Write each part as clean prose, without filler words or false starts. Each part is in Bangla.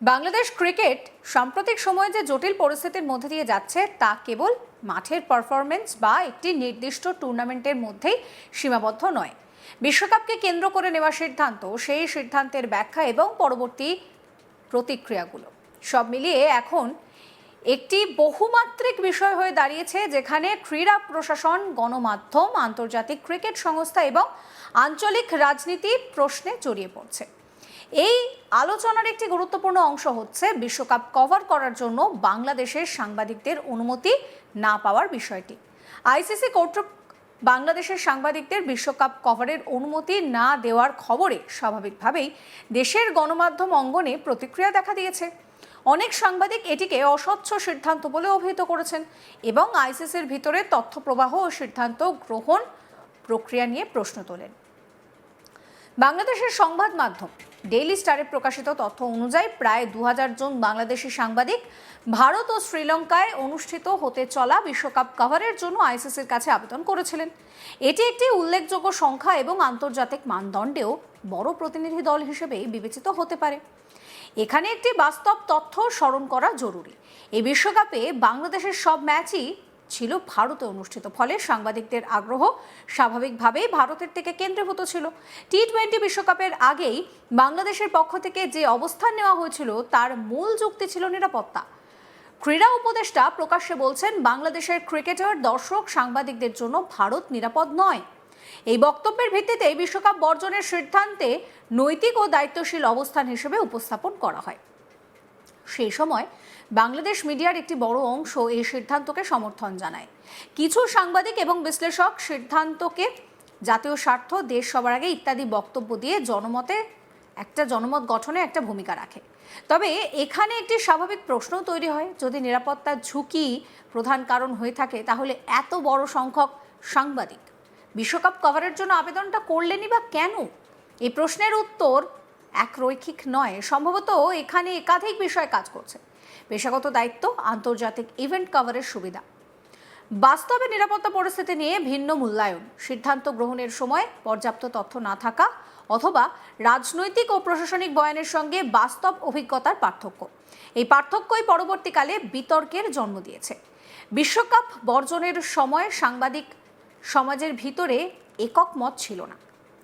বাংলাদেশ ক্রিকেট সাম্প্রতিক সময়ে যে জটিল পরিস্থিতির মধ্যে দিয়ে যাচ্ছে তা কেবল মাঠের পারফরমেন্স বা একটি নির্দিষ্ট টুর্নামেন্টের মধ্যেই সীমাবদ্ধ নয়। বিশ্বকাপকে কেন্দ্র করে নেওয়া সিদ্ধান্ত, সেই সিদ্ধান্তের ব্যাখ্যা এবং পরবর্তী প্রতিক্রিয়াগুলো সব মিলিয়ে এখন একটি বহুমাত্রিক বিষয় হয়ে দাঁড়িয়েছে, যেখানে ক্রীড়া প্রশাসন, গণমাধ্যম, আন্তর্জাতিক ক্রিকেট সংস্থা এবং আঞ্চলিক রাজনীতি প্রশ্নে জড়িয়ে পড়ছে। এই আলোচনার একটি গুরুত্বপূর্ণ অংশ হচ্ছে বিশ্বকাপ কভার করার জন্য বাংলাদেশের সাংবাদিকদের অনুমতি না পাওয়ার বিষয়টি। আইসিসি কর্তৃক বাংলাদেশের সাংবাদিকদের বিশ্বকাপ কভারের অনুমতি না দেওয়ার খবরে স্বাভাবিকভাবেই দেশের গণমাধ্যম অঙ্গনে প্রতিক্রিয়া দেখা দিয়েছে। অনেক সাংবাদিক এটিকে অস্বচ্ছ সিদ্ধান্ত বলে অভিহিত করেছেন এবং আইসিসির ভিতরে তথ্য প্রবাহ ও সিদ্ধান্ত গ্রহণ প্রক্রিয়া নিয়ে প্রশ্ন তোলেন। বাংলাদেশের সংবাদ মাধ্যম ডেইলি স্টারে প্রকাশিত তথ্য অনুযায়ী প্রায় 2000 জন বাংলাদেশি সাংবাদিক ভারত ও শ্রীলঙ্কায় অনুষ্ঠিত হতে চলা বিশ্বকাপ কভারের জন্য আইসিসির কাছে আবেদন করেছিলেন। এটি একটি উল্লেখযোগ্য সংখ্যা এবং আন্তর্জাতিক মানদণ্ডেও বড় প্রতিনিধি দল হিসেবে বিবেচিত হতে পারে। এখানে একটি বাস্তব তথ্য স্মরণ করা জরুরি। এই বিশ্বকাপে বাংলাদেশের সব ম্যাচই ছিল ভারতে অনুষ্ঠিত, ফলে সাংবাদিকদের আগ্রহ স্বাভাবিকভাবেই ভারতের থেকে কেন্দ্রীভূত ছিল। টি-20 বিশ্বকাপের আগেই বাংলাদেশের পক্ষ থেকে যে অবস্থান নেওয়া হয়েছিল তার মূল যুক্তি ছিল নিরাপত্তা। ক্রীড়া উপদেষ্টা প্রকাশ্যে বলছেন, বাংলাদেশের ক্রিকেটার, দর্শক, সাংবাদিকদের জন্য ভারত নিরাপদ নয়। এই বক্তব্যের ভিত্তিতে বিশ্বকাপ বর্জনের সিদ্ধান্তে নৈতিক ও দায়িত্বশীল অবস্থান হিসেবে উপস্থাপন করা হয়। সেই সময় বাংলাদেশ মিডিয়ার একটি বড় অংশ এই সিদ্ধান্তকে সমর্থন জানায়। কিছু সাংবাদিক এবং বিশ্লেষক সিদ্ধান্তকে জাতীয় স্বার্থ, দেশ সবার আগে ইত্যাদি বক্তব্য দিয়ে জনমত গঠনে একটা ভূমিকা রাখে। তবে এখানে একটি স্বাভাবিক প্রশ্ন তৈরি হয়, যদি নিরাপত্তার ঝুঁকি প্রধান কারণ হয়ে থাকে তাহলে এত বড় সংখ্যক সাংবাদিক বিশ্বকাপ কভারের জন্য আবেদনটা করলেনই বা কেন? এই প্রশ্নের উত্তর একরৈখিক নয়। সম্ভবত এখানে একাধিক বিষয় কাজ করছে। পেশাগত দায়িত্ব, আন্তর্জাতিক ইভেন্ট কভারের সুবিধা, বাস্তবে নিরাপত্তা পরিস্থিতি নিয়ে ভিন্ন মূল্যায়ন, সিদ্ধান্ত গ্রহণের সময় পর্যাপ্ত তথ্য না থাকা, অথবা রাজনৈতিক ও প্রশাসনিক বয়ানের সঙ্গে বাস্তব অভিজ্ঞতার পার্থক্য। এই পার্থক্যই পরবর্তীকালে বিতর্কের জন্ম দিয়েছে। বিশ্বকাপ বর্জনের সময় সাংবাদিক সমাজের ভিতরে একক মত ছিল না।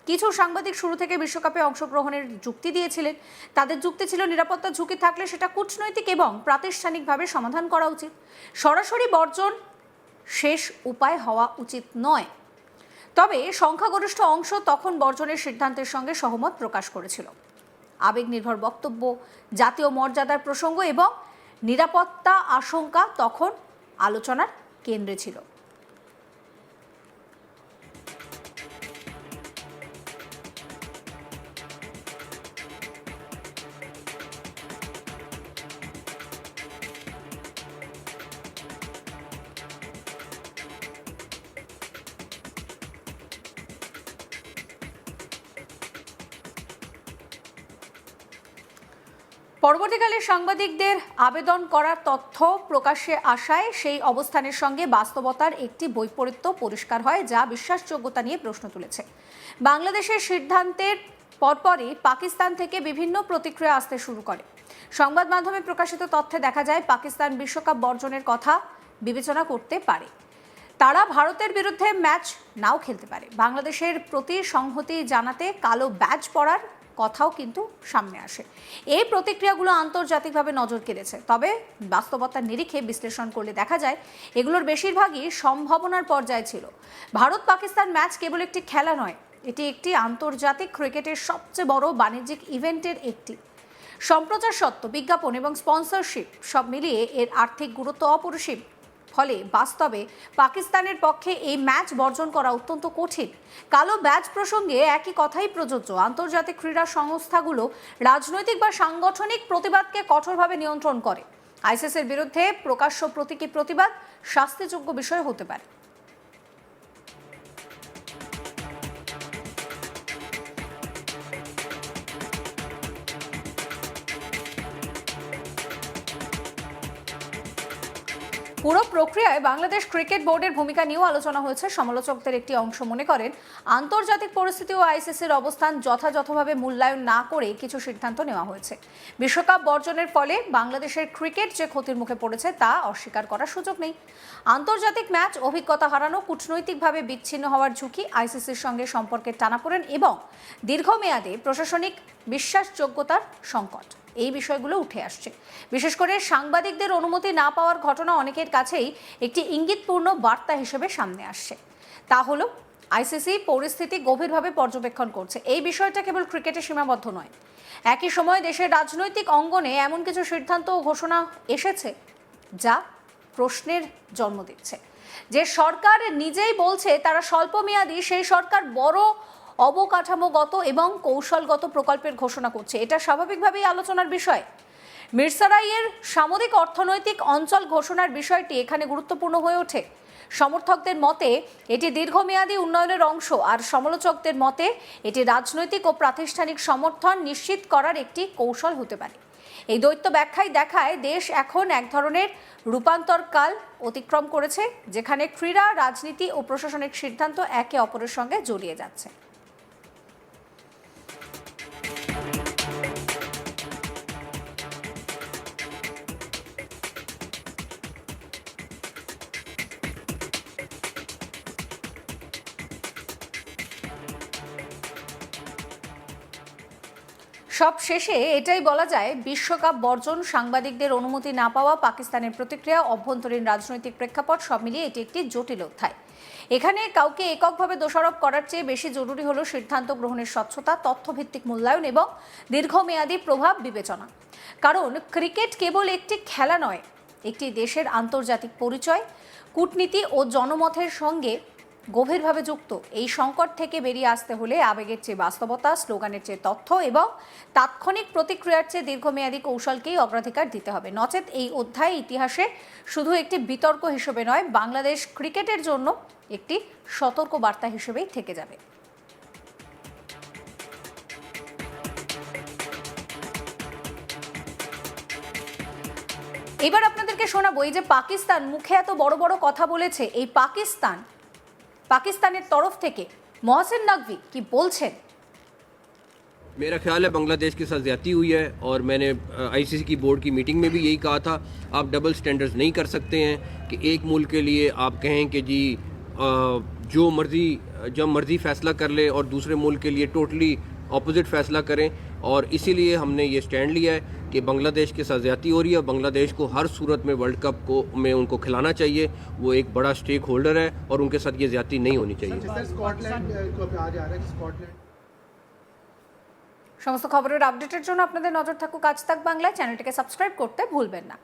কিছু সাংবাদিক শুরু থেকে বিশ্বকাপে অংশগ্রহণের যুক্তি দিয়েছিলেন। তাদের যুক্তি ছিল, নিরাপত্তা ঝুঁকি থাকলে সেটা কূটনৈতিক এবং প্রাতিষ্ঠানিকভাবে সমাধান করা উচিত। সরাসরি বর্জন শেষ উপায় হওয়া উচিত নয়। তবে সংখ্যাগরিষ্ঠ অংশ তখন বর্জনের সিদ্ধান্তের সঙ্গে সহমত প্রকাশ করেছিল। আবেগ নির্ভর বক্তব্য, জাতীয় মর্যাদার প্রসঙ্গ এবং নিরাপত্তা আশঙ্কা তখন আলোচনার কেন্দ্রে ছিল। পরবর্তীকালে সাংবাদিকদের আবেদন করার তথ্য প্রকাশ্যে আসায় সেই অবস্থানের সঙ্গে বাস্তবতার একটি বৈপরীত্য পরিষ্কার হয়, যা বিশ্বাসযোগ্যতা নিয়ে প্রশ্ন তুলেছে। বাংলাদেশের সিদ্ধান্তের পরপরই পাকিস্তান থেকে বিভিন্ন প্রতিক্রিয়া আসতে শুরু করে। সংবাদ মাধ্যমে প্রকাশিত তথ্যে দেখা যায়, পাকিস্তান বিশ্বকাপ বর্জনের কথা বিবেচনা করতে পারে। তারা ভারতের বিরুদ্ধে ম্যাচ নাও খেলতে পারে। বাংলাদেশের প্রতি সংহতি জানাতে কালো ব্যাজ পরার কথাও কিন্তু সামনে আসে। এই প্রতিক্রিয়াগুলো আন্তর্জাতিকভাবে নজর কেড়েছে। তবে বাস্তবতার নিরিখে বিশ্লেষণ করলে দেখা যায়, এগুলোর বেশিরভাগই সম্ভাবনার পর্যায়ে ছিল। ভারত পাকিস্তান ম্যাচ কেবল একটি খেলা নয়, এটি একটি আন্তর্জাতিক ক্রিকেটের সবচেয়ে বড় বাণিজ্যিক ইভেন্টের একটি। সম্প্রচার সত্ত্ব, বিজ্ঞাপন এবং স্পন্সরশিপ সব মিলিয়ে এর আর্থিক গুরুত্ব অপরিসীম। ফলে বাস্তবে পাকিস্তানের পক্ষে এই ম্যাচ বর্জন করা অত্যন্ত কঠিন। কালো ব্যাজ প্রসঙ্গে একই কথাই প্রযোজ্য। আন্তর্জাতিক ক্রীড়া সংস্থাগুলো রাজনৈতিক বা সাংগঠনিক প্রতিবাদকে কঠোরভাবে নিয়ন্ত্রণ করে। আইসিসির বিরুদ্ধে প্রকাশ্য প্রতীকী প্রতিবাদ শাস্তিযোগ্য বিষয় হতে পারে। পুরো প্রক্রিয়ায় বাংলাদেশ ক্রিকেট বোর্ডের ভূমিকা নিয়েও আলোচনা হয়েছে। সমালোচকদের একটি অংশ মনে করেন, আন্তর্জাতিক পরিস্থিতি ও আইসিসির অবস্থান যথাযথভাবে মূল্যায়ন না করে কিছু সিদ্ধান্ত নেওয়া হয়েছে। বিশ্বকাপ বর্জনের ফলে বাংলাদেশের ক্রিকেট যে ক্ষতির মুখে পড়েছে তা অস্বীকার করার সুযোগ নেই। আন্তর্জাতিক ম্যাচ, অভিজ্ঞতা হারানো, কূটনৈতিকভাবে বিচ্ছিন্ন হওয়ার ঝুঁকি, আইসিসির সঙ্গে সম্পর্কের টানাপোড়েন এবং দীর্ঘমেয়াদে প্রশাসনিক বিশ্বাসযোগ্যতার সংকট, এই বিষয়গুলো উঠে আসছে। বিশেষ করে সাংবাদিকদের অনুমতি না পাওয়ার ঘটনা অনেকের কাছেই একটি ইঙ্গিতপূর্ণ বার্তা হিসেবে সামনে আসছে। তা হলো আইসিসি পরিস্থিতি গভীরভাবে পর্যবেক্ষণ করছে। এই বিষয়টা কেবল ক্রিকেটে সীমাবদ্ধ নয়। একই সময় দেশের রাজনৈতিক অঙ্গনে এমন কিছু সিদ্ধান্ত ও ঘোষণা এসেছে যা প্রশ্নের জন্ম দিচ্ছে। যে সরকার নিজেই বলছে তারা স্বল্পমেয়াদী, সেই সরকার বড় অবকাঠামোগত এবং কৌশলগত প্রকল্পের ঘোষণা করছে। এটা স্বাভাবিকভাবেই আলোচনার বিষয়। মিরসরাইয়ের সামরিক অর্থনৈতিক অঞ্চল ঘোষণার বিষয়টি এখানে গুরুত্বপূর্ণ হয়ে ওঠে। সমর্থকদের মতে এটি দীর্ঘমেয়াদী উন্নয়নের অংশ, আর সমালোচকদের মতে এটি রাজনৈতিক ও প্রাতিষ্ঠানিক সমর্থন নিশ্চিত করার একটি কৌশল হতে পারে। এই দ্বৈত ব্যাখ্যাই দেখায় দেশ এখন এক ধরনের রূপান্তর কাল অতিক্রম করেছে, যেখানে ক্রীড়া, রাজনীতি ও প্রশাসনিক সিদ্ধান্ত একে অপরের সঙ্গে জড়িয়ে যাচ্ছে। সব শেষে এটাই বলা যায়, বিশ্বকাপ বর্জন, সাংবাদিকদের অনুমতি না পাওয়া, পাকিস্তানের প্রতিক্রিয়া, অভ্যন্তরীণ রাজনৈতিক প্রেক্ষাপট, সব মিলিয়ে এটি একটি জটিল অধ্যায়। এখানে কাউকে এককভাবে দোষারোপ করার চেয়ে বেশি জরুরি হলো সিদ্ধান্ত গ্রহণের স্বচ্ছতা, তথ্যভিত্তিক মূল্যায়ন এবং দীর্ঘমেয়াদী প্রভাব বিবেচনা। কারণ ক্রিকেট কেবল একটি খেলা নয়, একটি দেশের আন্তর্জাতিক পরিচয়, কূটনীতি ও জনমতের সঙ্গে গভীরভাবে যুক্ত। এই সংকট থেকে বেরিয়ে আসতে হলে আবেগের চেয়ে বাস্তবতা, স্লোগানের চেয়ে তথ্য এবং তাৎক্ষণিক প্রতিক্রিয়ার চেয়ে দীর্ঘমেয়াদী কৌশলকেই অগ্রাধিকার দিতে হবে। নচেত এই অধ্যায় ইতিহাসে শুধু একটি বিতর্ক হিসেবে নয়, বাংলাদেশ ক্রিকেটের জন্য একটি সতর্ক বার্তা হিসেবেই থেকে যাবে। এবার আপনাদেরকে শোনাবো, এই যে পাকিস্তান মুখে এত বড় বড় কথা বলেছে, এই পাকিস্তানের তরফ থেকে মহসিন নকভি কি বলছেন। मेरा ख्याल है बांग्लादेश के साथ ज़्यादती हुई है और मैंने आईसीसी की बोर्ड की मीटिंग में भी यही कहा था, आप डबल स्टैंडर्ड्स नहीं कर सकते हैं कि एक मुल्क के लिए आप कहें कि जी जो मर्ज़ी जब मर्ज़ी फ़ैसला कर ले और दूसरे मुल्क के लिए टोटली अपोजिट फ़ैसला करें। और इसीलिए हमने ये स्टैंड लिया है कि बांग्लादेश के साथ ज़्यादती हो रही है, बांग्लादेश को हर सूरत में वर्ल्ड कप में उनको खिलाना चाहिए, वो एक बड़ा स्टेक होल्डर है और उनके साथ ये ज़्यादती नहीं होनी चाहिए। সমস্ত খবরের আপডেটের জন্য আপনাদের নজর থাকুক আজ তাক বাংলা। চ্যানেলটিকে সাবস্ক্রাইব করতে ভুলবেন না।